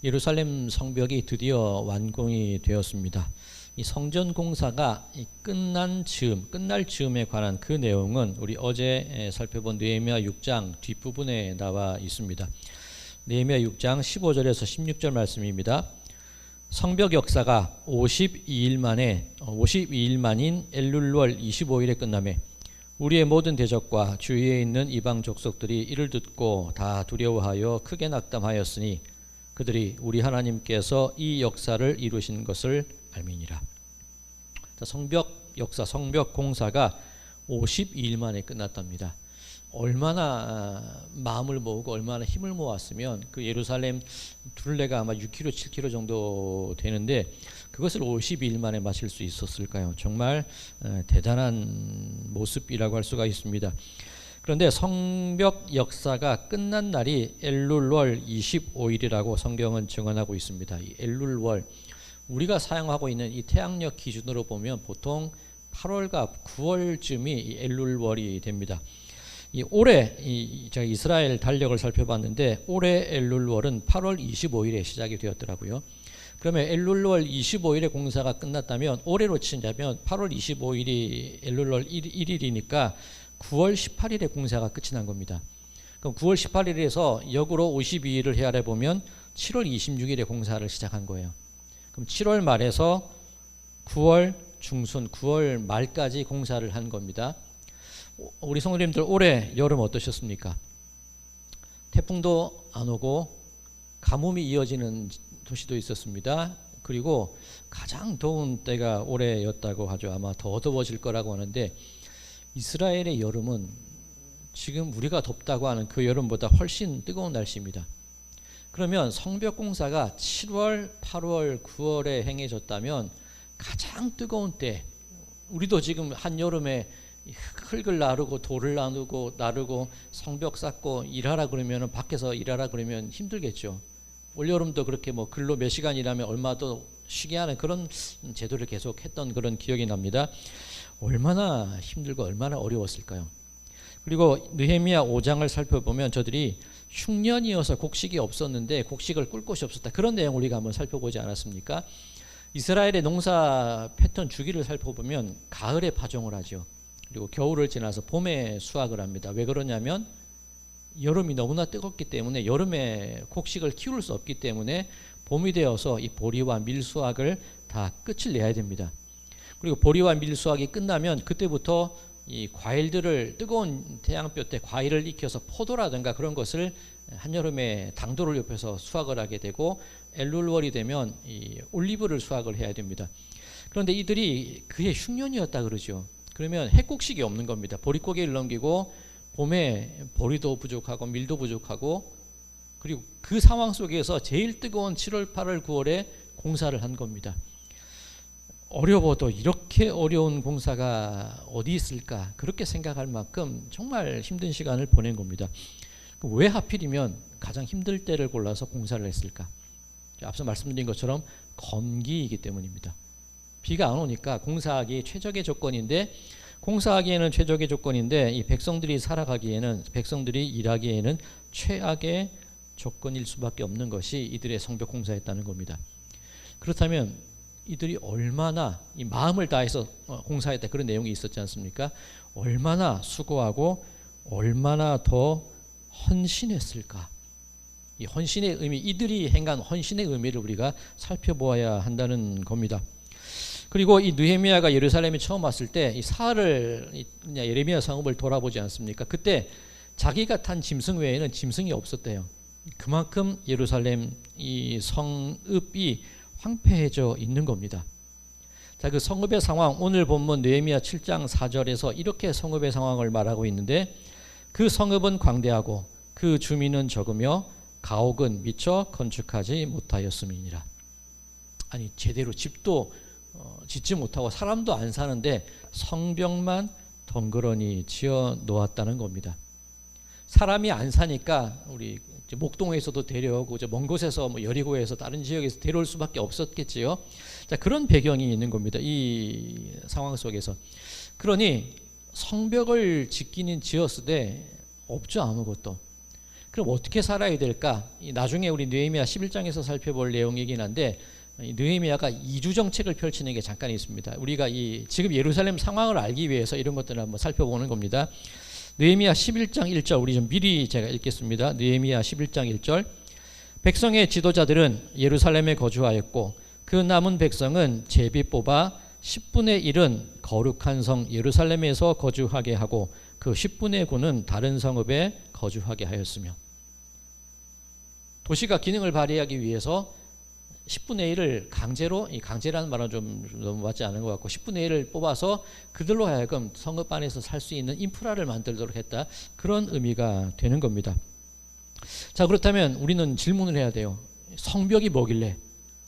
예루살렘 성벽이 드디어 완공이 되었습니다. 이 성전 공사가 끝날 즈음에 관한 그 내용은 우리 어제 살펴본 느헤미야 6장 뒷부분에 나와 있습니다. 느헤미야 6장 15절에서 16절 말씀입니다. 성벽 역사가 52일 만인 엘룰월 25일에 끝나매 우리의 모든 대적과 주위에 있는 이방 족속들이 이를 듣고 다 두려워하여 크게 낙담하였으니 그들이 우리 하나님께서 이 역사를 이루신 것을 알미니라. 성벽 역사, 성벽 공사가 52일 만에 끝났답니다. 얼마나 마음을 모으고 얼마나 힘을 모았으면 그 예루살렘 둘레가 아마 6km, 7km 정도 되는데 그것을 52일 만에 마칠 수 있었을까요? 정말 대단한 모습이라고 할 수가 있습니다. 그런데 성벽 역사가 끝난 날이 엘룰월 25일이라고 성경은 증언하고 있습니다. 이 엘룰월, 우리가 사용하고 있는 이 태양력 기준으로 보면 보통 8월과 9월쯤이 이 엘룰월이 됩니다. 올해 제가 이스라엘 달력을 살펴봤는데 올해 엘룰월은 8월 25일에 시작이 되었더라고요. 그러면 엘룰월 25일에 공사가 끝났다면 올해로 치자면 8월 25일이 엘룰월 1일이니까 9월 18일에 공사가 끝이 난 겁니다. 그럼 9월 18일에서 역으로 52일을 헤아려 보면 7월 26일에 공사를 시작한 거예요. 그럼 7월 말에서 9월 중순, 9월 말까지 공사를 한 겁니다. 우리 성도님들 올해 여름 어떠셨습니까? 태풍도 안 오고 가뭄이 이어지는 도시도 있었습니다. 그리고 가장 더운 때가 올해였다고 하죠. 아마 더 더워질 거라고 하는데 이스라엘의 여름은 지금 우리가 덥다고 하는 그 여름보다 훨씬 뜨거운 날씨입니다. 그러면 성벽 공사가 7월, 8월, 9월에 행해졌다면 가장 뜨거운 때, 우리도 지금 한여름에 흙을 나르고 돌을 나르고 성벽 쌓고 일하라 그러면 밖에서 일하라 그러면 힘들겠죠. 올여름도 그렇게 뭐 근로 몇 시간 일하면 얼마도 쉬게 하는 그런 제도를 계속 했던 그런 기억이 납니다. 얼마나 힘들고 얼마나 어려웠을까요? 그리고 느헤미야 5장을 살펴보면 저들이 흉년이어서 곡식이 없었는데 곡식을 꿀 곳이 없었다. 그런 내용 우리가 한번 살펴보지 않았습니까? 이스라엘의 농사 패턴 주기를 살펴보면 가을에 파종을 하죠. 그리고 겨울을 지나서 봄에 수확을 합니다. 왜 그러냐면 여름이 너무나 뜨겁기 때문에 여름에 곡식을 키울 수 없기 때문에 봄이 되어서 이 보리와 밀 수확을 다 끝을 내야 됩니다. 그리고 보리와 밀 수확이 끝나면 그때부터 이 과일들을 뜨거운 태양볕 때 과일을 익혀서 포도라든가 그런 것을 한여름에 당도를 높여서 수확을 하게 되고 엘룰월이 되면 이 올리브를 수확을 해야 됩니다. 그런데 이들이 그해 흉년이었다 그러죠. 그러면 해곡식이 없는 겁니다. 보릿고개를 넘기고 봄에 보리도 부족하고 밀도 부족하고 그리고 그 상황 속에서 제일 뜨거운 7월, 8월, 9월에 공사를 한 겁니다. 어려워도 이렇게 어려운 공사가 어디 있을까 그렇게 생각할 만큼 정말 힘든 시간을 보낸 겁니다. 왜 하필이면 가장 힘들 때를 골라서 공사를 했을까? 앞서 말씀드린 것처럼 건기이기 때문입니다. 비가 안 오니까 공사하기 최적의 조건인데 공사하기에는 최적의 조건인데 이 백성들이 살아가기에는 백성들이 일하기에는 최악의 조건일 수밖에 없는 것이 이들의 성벽 공사였다는 겁니다. 그렇다면 이들이 얼마나 이 마음을 다해서 공사했다 그런 내용이 있었지 않습니까? 얼마나 수고하고 얼마나 더 헌신했을까? 이 헌신의 의미, 이들이 행한 헌신의 의미를 우리가 살펴보아야 한다는 겁니다. 그리고 이 느헤미야가 예루살렘에 처음 왔을 때 이 사흘을 예레미야 성읍을 돌아보지 않습니까? 그때 자기가 탄 짐승 외에는 짐승이 없었대요. 그만큼 예루살렘 이 성읍이 황폐해져 있는 겁니다. 자, 그 성읍의 상황 오늘 본문 느헤미야 7장 4절에서 이렇게 성읍의 상황을 말하고 있는데 그 성읍은 광대하고 그 주민은 적으며 가옥은 미처 건축하지 못하였음이니라. 아니 제대로 집도 짓지 못하고 사람도 안 사는데 성벽만 덩그러니 지어 놓았다는 겁니다. 사람이 안 사니까 우리 목동에서도 데려오고 먼 곳에서 뭐 여리고에서 다른 지역에서 데려올 수밖에 없었겠지요. 자, 그런 배경이 있는 겁니다. 이 상황 속에서. 그러니 성벽을 짓기는 지었으되 없죠, 아무것도. 그럼 어떻게 살아야 될까? 나중에 우리 느헤미야 11장에서 살펴볼 내용이긴 한데 느헤미야가 이주 정책을 펼치는 게 잠깐 있습니다. 우리가 지금 예루살렘 상황을 알기 위해서 이런 것들을 한번 살펴보는 겁니다. 느헤미야 11장 1절 우리 좀 미리 제가 읽겠습니다. 느헤미야 11장 1절 백성의 지도자들은 예루살렘에 거주하였고 그 남은 백성은 제비 뽑아 10분의 1은 거룩한 성 예루살렘에서 거주하게 하고 그 10분의 9는 다른 성읍에 거주하게 하였으며 도시가 기능을 발휘하기 위해서 10분의 1을 강제로, 이 강제라는 말은 좀 너무 맞지 않은 것 같고 10분의 1을 뽑아서 그들로 하여금 성읍 안에서 살 수 있는 인프라를 만들도록 했다. 그런 의미가 되는 겁니다. 자, 그렇다면 우리는 질문을 해야 돼요. 성벽이 뭐길래?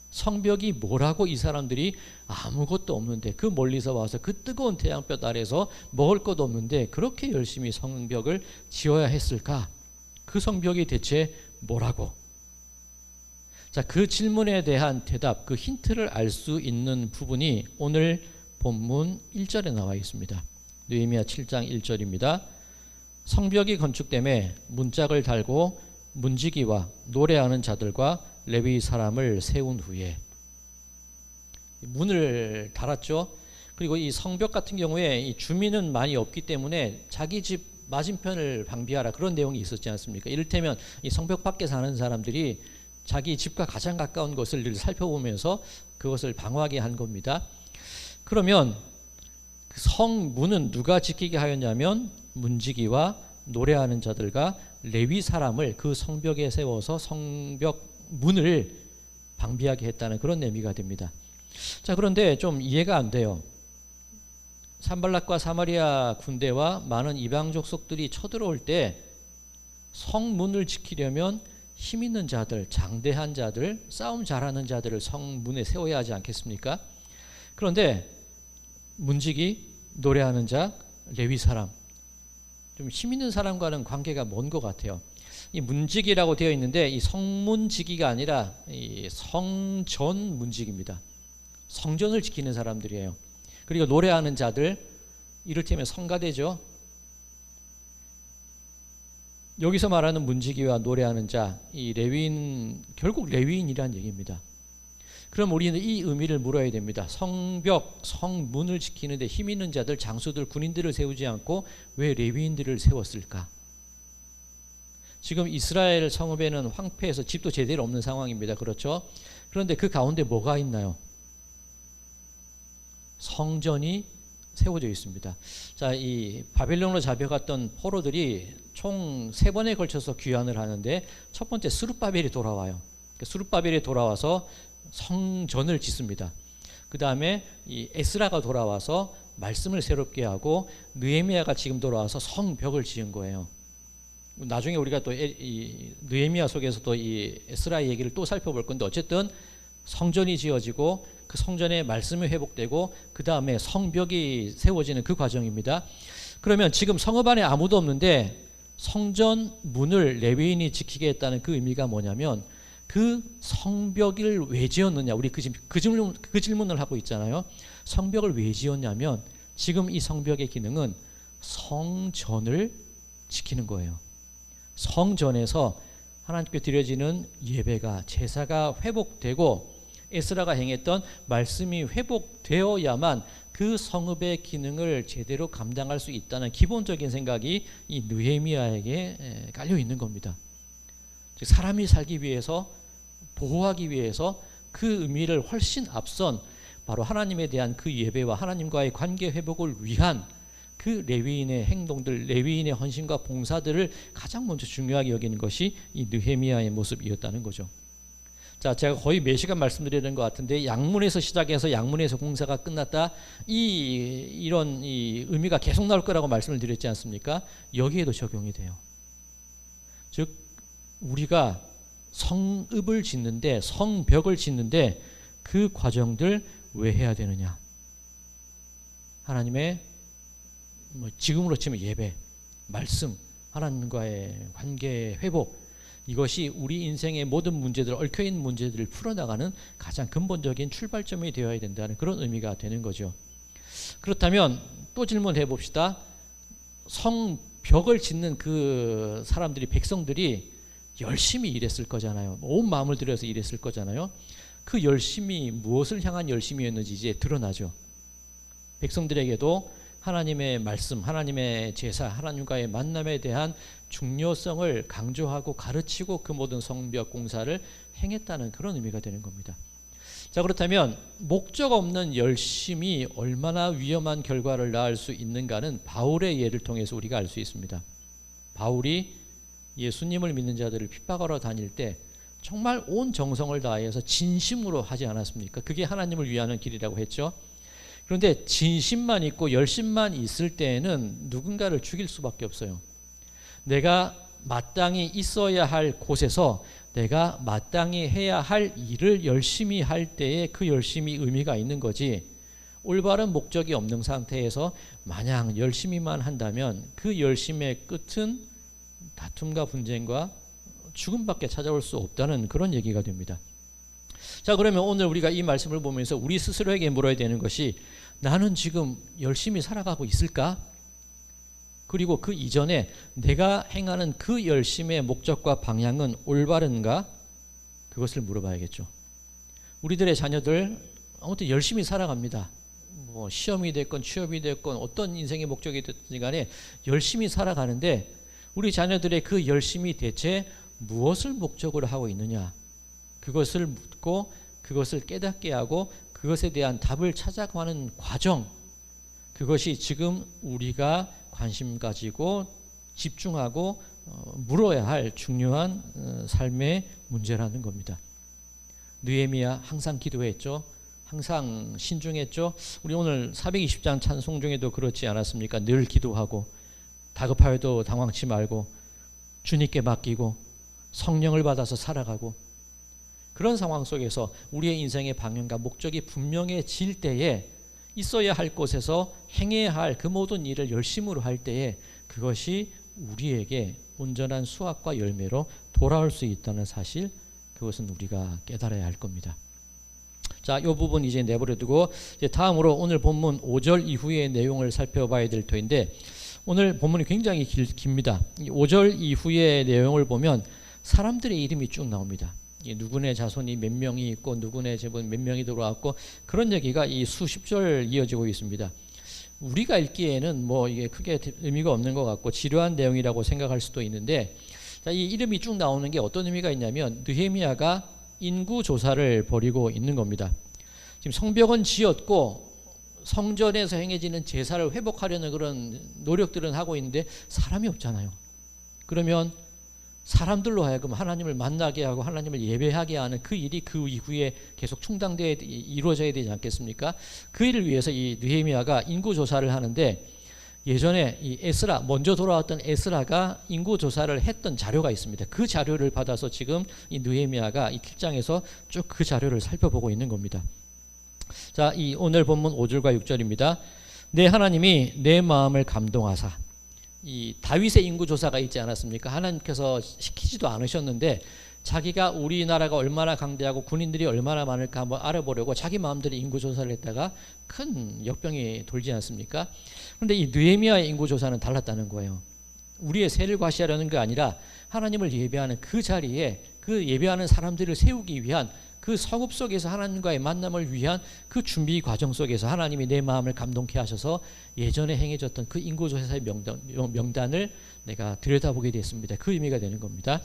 성벽이 뭐라고 이 사람들이 아무것도 없는데 그 멀리서 와서 그 뜨거운 태양볕 아래서 먹을 것도 없는데 그렇게 열심히 성벽을 지어야 했을까? 그 성벽이 대체 뭐라고? 자, 그 질문에 대한 대답, 그 힌트를 알 수 있는 부분이 오늘 본문 1절에 나와 있습니다. 느헤미야 7장 1절입니다. 성벽이 건축됨에 문짝을 달고 문지기와 노래하는 자들과 레위 사람을 세운 후에 문을 달았죠. 그리고 이 성벽 같은 경우에 이 주민은 많이 없기 때문에 자기 집 맞은편을 방비하라 그런 내용이 있었지 않습니까? 이를테면 이 성벽 밖에 사는 사람들이 자기 집과 가장 가까운 것을 늘 살펴보면서 그것을 방어하게 한 겁니다. 그러면 그 성문은 누가 지키게 하였냐면 문지기와 노래하는 자들과 레위 사람을 그 성벽에 세워서 성벽 문을 방비하게 했다는 그런 의미가 됩니다. 자, 그런데 좀 이해가 안 돼요. 산발락과 사마리아 군대와 많은 이방 족속들이 쳐들어올 때 성문을 지키려면 힘 있는 자들, 장대한 자들, 싸움 잘하는 자들을 성문에 세워야 하지 않겠습니까? 그런데 문지기, 노래하는 자, 레위 사람, 좀 힘 있는 사람과는 관계가 먼 것 같아요. 이 문지기라고 되어 있는데 이 성문지기가 아니라 이 성전 문지기입니다. 성전을 지키는 사람들이에요. 그리고 노래하는 자들, 이를테면 성가대죠. 여기서 말하는 문지기와 노래하는 자, 이 레위인, 결국 레위인이란 얘기입니다. 그럼 우리는 이 의미를 물어야 됩니다. 성벽, 성문을 지키는데 힘 있는 자들, 장수들, 군인들을 세우지 않고 왜 레위인들을 세웠을까? 지금 이스라엘 성읍에는 황폐해서 집도 제대로 없는 상황입니다. 그렇죠? 그런데 그 가운데 뭐가 있나요? 성전이 세워져 있습니다. 자, 이 바벨론으로 잡혀갔던 포로들이 총 3번에 걸쳐서 귀환을 하는데 첫 번째 스룹바벨이 돌아와요. 스룹바벨이 돌아와서 성전을 짓습니다. 그 다음에 이 에스라가 돌아와서 말씀을 새롭게 하고 느헤미야가 지금 돌아와서 성벽을 지은 거예요. 나중에 우리가 또 이 느헤미야 속에서 또 이 에스라의 얘기를 또 살펴볼 건데 어쨌든 성전이 지어지고 그 성전의 말씀이 회복되고 그 다음에 성벽이 세워지는 그 과정입니다. 그러면 지금 성읍 안에 아무도 없는데 성전 문을 레위인이 지키게 했다는 그 의미가 뭐냐면 그 성벽을 왜 지었느냐, 우리 그 질문을 하고 있잖아요. 성벽을 왜 지었냐면 지금 이 성벽의 기능은 성전을 지키는 거예요. 성전에서 하나님께 드려지는 예배가, 제사가 회복되고 에스라가 행했던 말씀이 회복되어야만 그 성읍의 기능을 제대로 감당할 수 있다는 기본적인 생각이 이 느헤미야에게 깔려 있는 겁니다. 즉 사람이 살기 위해서, 보호하기 위해서 그 의미를 훨씬 앞선 바로 하나님에 대한 그 예배와 하나님과의 관계 회복을 위한 그 레위인의 행동들, 레위인의 헌신과 봉사들을 가장 먼저 중요하게 여기는 것이 이 느헤미야의 모습이었다는 거죠. 자, 제가 거의 몇 시간 말씀드리는 것 같은데 양문에서 시작해서 양문에서 공사가 끝났다, 이런 의미가 계속 나올 거라고 말씀을 드렸지 않습니까? 여기에도 적용이 돼요. 즉 우리가 성읍을 짓는데, 성벽을 짓는데 그 과정들 왜 해야 되느냐? 하나님의 지금으로 치면 예배, 말씀, 하나님과의 관계 회복, 이것이 우리 인생의 모든 문제들, 얽혀있는 문제들을 풀어나가는 가장 근본적인 출발점이 되어야 된다는 그런 의미가 되는 거죠. 그렇다면 또 질문해 봅시다. 성벽을 짓는 그 사람들이, 백성들이 열심히 일했을 거잖아요. 온 마음을 들여서 일했을 거잖아요. 그 열심이 무엇을 향한 열심이었는지 이제 드러나죠. 백성들에게도 하나님의 말씀, 하나님의 제사, 하나님과의 만남에 대한 중요성을 강조하고 가르치고 그 모든 성벽 공사를 행했다는 그런 의미가 되는 겁니다. 자, 그렇다면 목적 없는 열심이 얼마나 위험한 결과를 낳을 수 있는가는 바울의 예를 통해서 우리가 알 수 있습니다. 바울이 예수님을 믿는 자들을 핍박하러 다닐 때 정말 온 정성을 다해서 진심으로 하지 않았습니까? 그게 하나님을 위하는 길이라고 했죠. 그런데 진심만 있고 열심만 있을 때에는 누군가를 죽일 수밖에 없어요. 내가 마땅히 있어야 할 곳에서 내가 마땅히 해야 할 일을 열심히 할 때에 그 열심이 의미가 있는 거지, 올바른 목적이 없는 상태에서 마냥 열심히만 한다면 그 열심의 끝은 다툼과 분쟁과 죽음밖에 찾아올 수 없다는 그런 얘기가 됩니다. 자, 그러면 오늘 우리가 이 말씀을 보면서 우리 스스로에게 물어야 되는 것이, 나는 지금 열심히 살아가고 있을까? 그리고 그 이전에 내가 행하는 그 열심의 목적과 방향은 올바른가? 그것을 물어봐야겠죠. 우리들의 자녀들 아무튼 열심히 살아갑니다. 뭐 시험이 됐건 취업이 됐건 어떤 인생의 목적이 됐든 간에 열심히 살아가는데, 우리 자녀들의 그 열심이 대체 무엇을 목적으로 하고 있느냐, 그것을 묻고 그것을 깨닫게 하고 그것에 대한 답을 찾아가는 과정, 그것이 지금 우리가 관심 가지고 집중하고 물어야 할 중요한 삶의 문제라는 겁니다. 느헤미야 항상 기도했죠. 항상 신중했죠. 우리 오늘 420장 찬송 중에도 그렇지 않았습니까? 늘 기도하고 다급하여도 당황치 말고 주님께 맡기고 성령을 받아서 살아가고, 그런 상황 속에서 우리의 인생의 방향과 목적이 분명해질 때에 있어야 할 곳에서 행해야 할 그 모든 일을 열심으로 할 때에 그것이 우리에게 온전한 수확과 열매로 돌아올 수 있다는 사실, 그것은 우리가 깨달아야 할 겁니다. 자, 이 부분 이제 내버려두고 이제 다음으로 오늘 본문 5절 이후의 내용을 살펴봐야 될 터인데, 오늘 본문이 굉장히 깁니다. 5절 이후의 내용을 보면 사람들의 이름이 쭉 나옵니다. 누구네 자손이 몇 명이 있고 누구네 제본 몇 명이 들어왔고, 그런 얘기가 이 수십 절 이어지고 있습니다. 우리가 읽기에는 뭐 이게 크게 의미가 없는 것 같고 지루한 내용이라고 생각할 수도 있는데, 자, 이 이름이 쭉 나오는 게 어떤 의미가 있냐면 느헤미야가 인구 조사를 벌이고 있는 겁니다. 지금 성벽은 지었고 성전에서 행해지는 제사를 회복하려는 그런 노력들은 하고 있는데 사람이 없잖아요. 그러면 사람들로 하여금 하나님을 만나게 하고 하나님을 예배하게 하는 그 일이 그 이후에 계속 충당되어 이루어져야 되지 않겠습니까? 그 일을 위해서 이 느헤미야가 인구조사를 하는데, 예전에 이 에스라, 먼저 돌아왔던 에스라가 인구조사를 했던 자료가 있습니다. 그 자료를 받아서 지금 이 느헤미야가 이 7장에서 쭉 그 자료를 살펴보고 있는 겁니다. 자, 이 오늘 본문 5절과 6절입니다. 내 하나님이 내 마음을 감동하사, 이 다윗의 인구조사가 있지 않았습니까? 하나님께서 시키지도 않으셨는데 자기가 우리나라가 얼마나 강대하고 군인들이 얼마나 많을까 한번 알아보려고 자기 마음대로 인구조사를 했다가 큰 역병이 돌지 않습니까? 그런데 이 느헤미야의 인구조사는 달랐다는 거예요. 우리의 세를 과시하려는 게 아니라 하나님을 예배하는 그 자리에 그 예배하는 사람들을 세우기 위한 그 성읍 속에서 하나님과의 만남을 위한 그 준비 과정 속에서 하나님이 내 마음을 감동케 하셔서 예전에 행해졌던 그 인구조사의 명단을 내가 들여다보게 됐습니다. 그 의미가 되는 겁니다.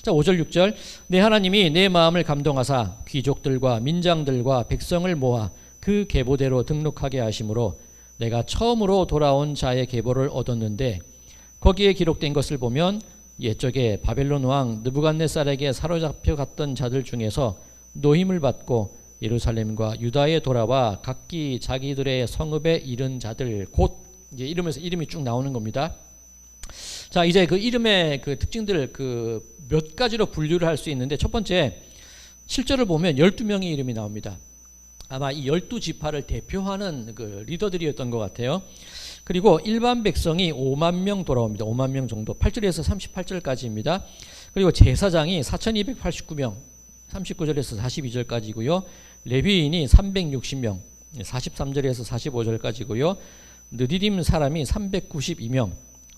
자, 5절 6절. 내 하나님이 내 마음을 감동하사 귀족들과 민장들과 백성을 모아 그 계보대로 등록하게 하심으로 내가 처음으로 돌아온 자의 계보를 얻었는데, 거기에 기록된 것을 보면 옛적에 바벨론 왕 느부갓네살에게 사로잡혀 갔던 자들 중에서 노임을 받고 예루살렘과 유다에 돌아와 각기 자기들의 성읍에 이른 자들, 곧 이제 이름에서 이름이 쭉 나오는 겁니다. 자, 이제 그 이름의 그 특징들 그 몇 가지로 분류를 할 수 있는데, 첫 번째 7절을 보면 12명의 이름이 나옵니다. 아마 이 12지파를 대표하는 그 리더들이었던 것 같아요. 그리고 일반 백성이 5만 명 돌아옵니다. 5만 명 정도. 8절에서 38절까지입니다. 그리고 제사장이 4289명, 39절에서 42절까지고요. 레위인이 360명, 43절에서 45절까지고요. 느디림 사람이 392명,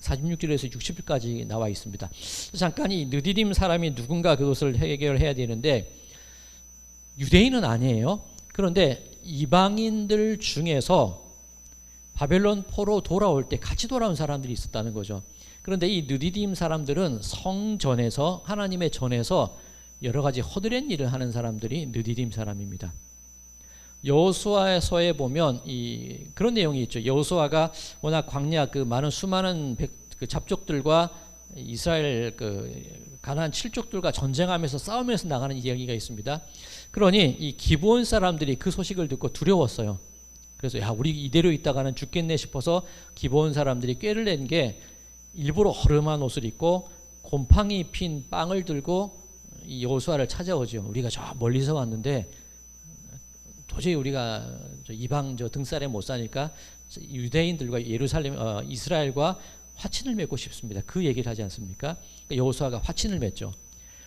46절에서 60절까지 나와 있습니다. 잠깐 이 느디딤 사람이 누군가 그것을 해결해야 되는데 유대인은 아니에요. 그런데 이방인들 중에서 바벨론 포로 돌아올 때 같이 돌아온 사람들이 있었다는 거죠. 그런데 이 느디딤 사람들은 성전에서 하나님의 전에서 여러 가지 허드렛 일을 하는 사람들이 느디딤 사람입니다. 여호수아서에 보면 그런 내용이 있죠. 여호수아가 워낙 광야 그 많은 수많은 그 잡족들과 이스라엘 그 가나안 칠족들과 전쟁하면서 싸우면서 나가는 이야기가 있습니다. 그러니 이 기브온 사람들이 그 소식을 듣고 두려웠어요. 그래서 야 우리 이대로 있다가는 죽겠네 싶어서 기브온 사람들이 꾀를 낸 게 일부러 허름한 옷을 입고 곰팡이 핀 빵을 들고 이 여호수아를 찾아오죠. 우리가 저 멀리서 왔는데 도저히 우리가 이방 등살에 못 사니까 유대인들과 예루살렘 이스라엘과 화친을 맺고 싶습니다. 그 얘기를 하지 않습니까? 여호수아가 화친을 맺죠.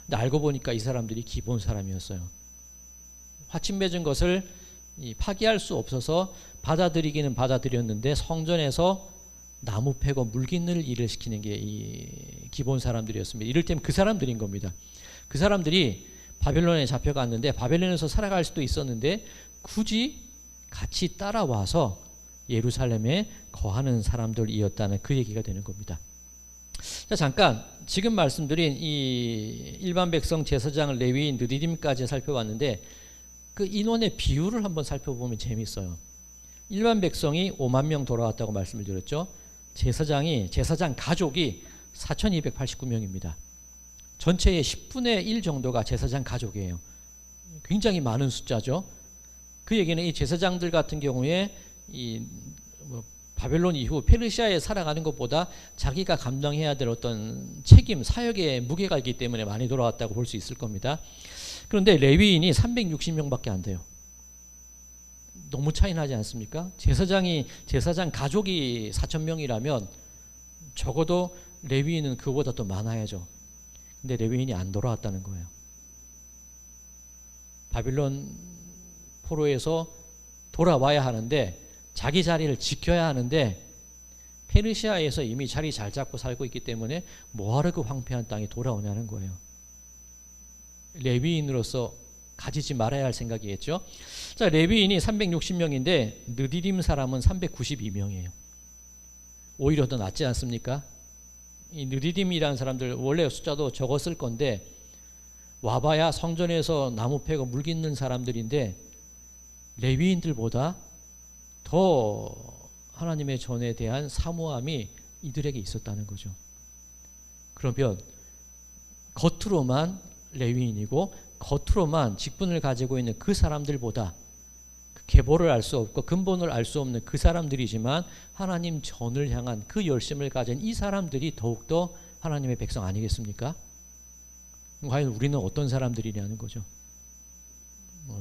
근데 알고 보니까 이 사람들이 기본 사람이었어요. 화친 맺은 것을 파기할 수 없어서 받아들이기는 받아들였는데 성전에서 나무 패고 물깃늘 일을 시키는 게 이 기본 사람들이었습니다. 이를테면 그 사람들인 겁니다. 그 사람들이 바벨론에 잡혀갔는데 바벨론에서 살아갈 수도 있었는데 굳이 같이 따라와서 예루살렘에 거하는 사람들이었다는 그 얘기가 되는 겁니다. 자, 잠깐 지금 말씀드린 이 일반 백성 제사장 레위인 느디딤까지 살펴봤는데 그 인원의 비율을 한번 살펴보면 재미있어요. 일반 백성이 5만 명 돌아왔다고 말씀을 드렸죠. 제사장 가족이 4,289명입니다. 전체의 10분의 1 정도가 제사장 가족이에요. 굉장히 많은 숫자죠. 그 얘기는 이 제사장들 같은 경우에 바벨론 이후 페르시아에 살아가는 것보다 자기가 감당해야 될 어떤 책임, 사역의 무게가 있기 때문에 많이 돌아왔다고 볼 수 있을 겁니다. 그런데 레위인이 360명밖에 안 돼요. 너무 차이 나지 않습니까? 제사장 가족이 4,000명이라면 적어도 레위인은 그보다 더 많아야죠. 근데 레위인이 안 돌아왔다는 거예요. 바빌론 포로에서 돌아와야 하는데 자기 자리를 지켜야 하는데 페르시아에서 이미 자리 잘 잡고 살고 있기 때문에 뭐하러 그 황폐한 땅에 돌아오냐는 거예요. 레위인으로서 가지지 말아야 할 생각이겠죠. 자, 레위인이 360명인데 느디딤 사람은 392명이에요. 오히려 더 낫지 않습니까? 이 느디딤이라는 사람들 원래 숫자도 적었을 건데 와봐야 성전에서 나무 패고 물 깃는 사람들인데 레위인들보다 더 하나님의 전에 대한 사모함이 이들에게 있었다는 거죠. 그러면 겉으로만 레위인이고 겉으로만 직분을 가지고 있는 그 사람들보다 그 계보를 알 수 없고 근본을 알 수 없는 그 사람들이지만 하나님 전을 향한 그 열심을 가진 이 사람들이 더욱더 하나님의 백성 아니겠습니까? 과연 우리는 어떤 사람들이냐는 거죠.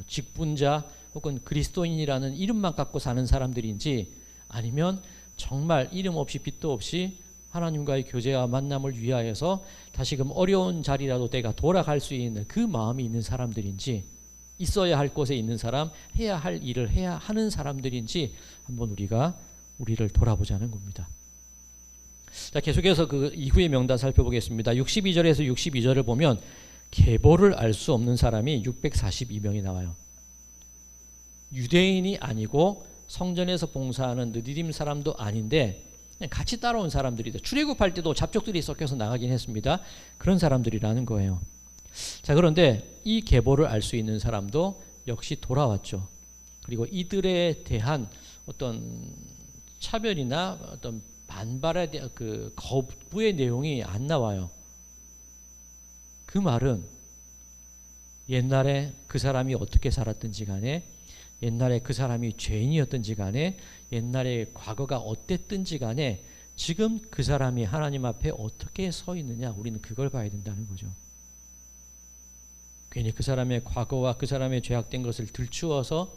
직분자 혹은 그리스도인이라는 이름만 갖고 사는 사람들인지 아니면 정말 이름 없이 빛도 없이 하나님과의 교제와 만남을 위하여서 다시금 어려운 자리라도 내가 돌아갈 수 있는 그 마음이 있는 사람들인지 있어야 할 곳에 있는 사람, 해야 할 일을 해야 하는 사람들인지 한번 우리를 돌아보자는 겁니다. 자, 계속해서 그 이후의 명단 살펴보겠습니다. 62절에서 62절을 보면 계보를 알 수 없는 사람이 642명이 나와요. 유대인이 아니고 성전에서 봉사하는 느디딤 사람도 아닌데 그냥 같이 따라온 사람들이다. 출애굽할 때도 잡족들이 섞여서 나가긴 했습니다. 그런 사람들이라는 거예요. 자, 그런데 이 계보를 알 수 있는 사람도 역시 돌아왔죠. 그리고 이들에 대한 어떤 차별이나 어떤 반발에 대한 그 거부의 내용이 안 나와요. 그 말은 옛날에 그 사람이 어떻게 살았든지 간에 옛날에 그 사람이 죄인이었든지 간에 옛날에 과거가 어땠든지 간에 지금 그 사람이 하나님 앞에 어떻게 서 있느냐 우리는 그걸 봐야 된다는 거죠. 괜히 그 사람의 과거와 그 사람의 죄악된 것을 들추어서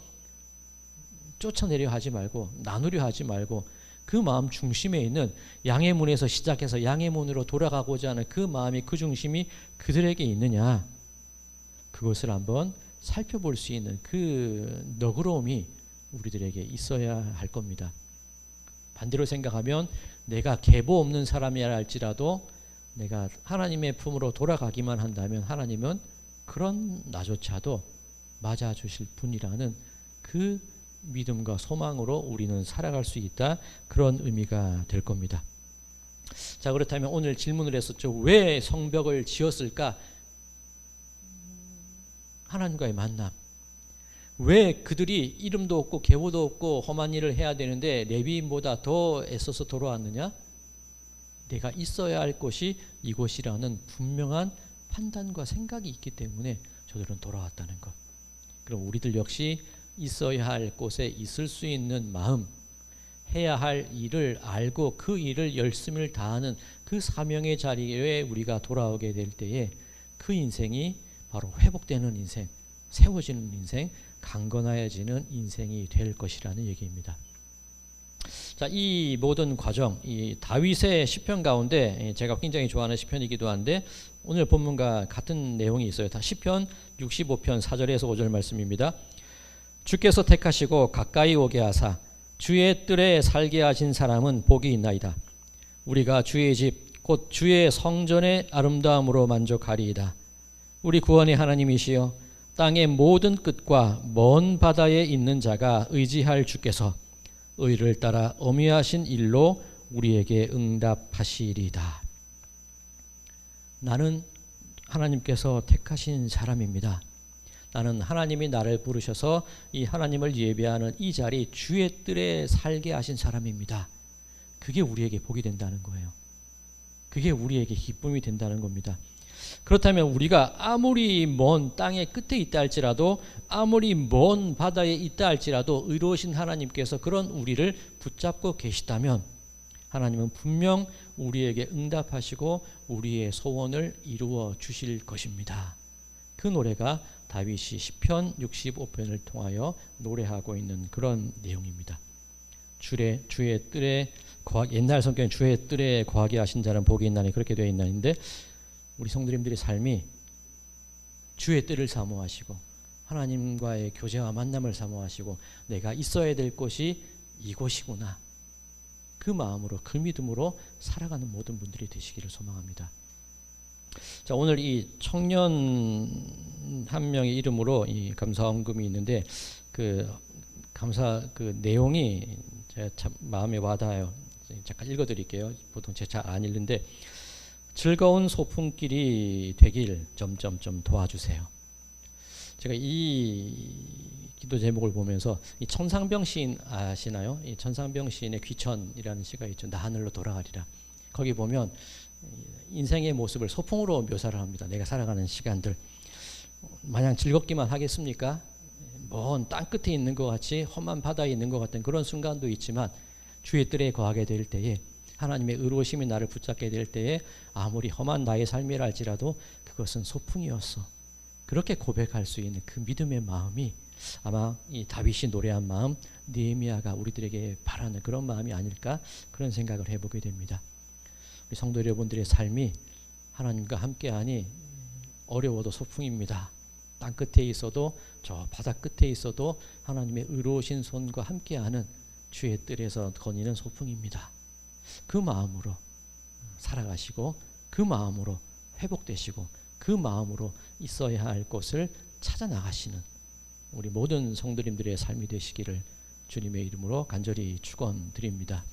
쫓아내려 하지 말고 나누려 하지 말고 그 마음 중심에 있는 양의 문에서 시작해서 양의 문으로 돌아가고자 하는 그 마음이 그 중심이 그들에게 있느냐 그것을 한번 살펴볼 수 있는 그 너그러움이 우리들에게 있어야 할 겁니다. 반대로 생각하면 내가 계보 없는 사람이라 할지라도 내가 하나님의 품으로 돌아가기만 한다면 하나님은 그런 나조차도 맞아주실 분이라는 그 믿음과 소망으로 우리는 살아갈 수 있다. 그런 의미가 될 겁니다. 자, 그렇다면 오늘 질문을 했었죠. 왜 성벽을 지었을까? 하나님과의 만남. 왜 그들이 이름도 없고 계보도 없고 험한 일을 해야 되는데 레위인보다 더 애써서 돌아왔느냐? 내가 있어야 할 곳이 이곳이라는 분명한 판단과 생각이 있기 때문에 저들은 돌아왔다는 것. 그럼 우리들 역시 있어야 할 곳에 있을 수 있는 마음, 해야 할 일을 알고 그 일을 열심을 다하는 그 사명의 자리에 우리가 돌아오게 될 때에 그 인생이 바로 회복되는 인생, 세워지는 인생, 강건해지는 인생이 될 것이라는 얘기입니다. 자, 이 모든 과정, 이 다윗의 시편 가운데 제가 굉장히 좋아하는 시편이기도 한데 오늘 본문과 같은 내용이 있어요. 다 시편 65편 4절에서 5절 말씀입니다. 주께서 택하시고 가까이 오게 하사 주의 뜰에 살게 하신 사람은 복이 있나이다. 우리가 주의 집 곧 주의 성전의 아름다움으로 만족하리이다. 우리 구원의 하나님이시여 땅의 모든 끝과 먼 바다에 있는 자가 의지할 주께서 의를 따라 어미하신 일로 우리에게 응답하시리이다. 나는 하나님께서 택하신 사람입니다. 나는 하나님이 나를 부르셔서 이 하나님을 예배하는 이 자리 주의 뜰에 살게 하신 사람입니다. 그게 우리에게 복이 된다는 거예요. 그게 우리에게 기쁨이 된다는 겁니다. 그렇다면 우리가 아무리 먼 땅의 끝에 있다 할지라도 아무리 먼 바다에 있다 할지라도 의로우신 하나님께서 그런 우리를 붙잡고 계시다면 하나님은 분명 우리에게 응답하시고 우리의 소원을 이루어 주실 것입니다. 그 노래가 다윗이 시편 65편을 통하여 노래하고 있는 그런 내용입니다. 주의 뜰에 옛날 성경에 주의 뜰에 거하게 하신 자는 복이 있나니 그렇게 되어 있나는데 우리 성도님들의 삶이 주의 뜰을 사모하시고 하나님과의 교제와 만남을 사모하시고 내가 있어야 될 곳이 이곳이구나. 그 마음으로 그 믿음으로 살아가는 모든 분들이 되시기를 소망합니다. 자, 오늘 이 청년 한 명의 이름으로 이 감사 헌금이 있는데 그 감사 그 내용이 제가 참 마음에 와닿아요. 잠깐 읽어드릴게요. 보통 제가 잘 안 읽는데 즐거운 소풍길이 되길 점점점 도와주세요. 제가 이 기도 제목을 보면서 이 천상병 시인 아시나요? 이 천상병 시인의 귀천이라는 시가 있죠. 나 하늘로 돌아가리라. 거기 보면 인생의 모습을 소풍으로 묘사를 합니다. 내가 살아가는 시간들 마냥 즐겁기만 하겠습니까? 먼 땅끝에 있는 것 같이 험한 바다에 있는 것 같은 그런 순간도 있지만 주의 뜰에 거하게 될 때에 하나님의 의로우심이 나를 붙잡게 될 때에 아무리 험한 나의 삶이라 할지라도 그것은 소풍이었어. 그렇게 고백할 수 있는 그 믿음의 마음이 아마 이 다윗이 노래한 마음, 느헤미야가 우리들에게 바라는 그런 마음이 아닐까 그런 생각을 해보게 됩니다. 우리 성도 여러분들의 삶이 하나님과 함께하니 어려워도 소풍입니다. 땅 끝에 있어도 저 바다 끝에 있어도 하나님의 의로우신 손과 함께하는 주의 뜰에서 거니는 소풍입니다. 그 마음으로 살아가시고 그 마음으로 회복되시고 그 마음으로 있어야 할 곳을 찾아 나가시는 우리 모든 성도님들의 삶이 되시기를 주님의 이름으로 간절히 축원드립니다.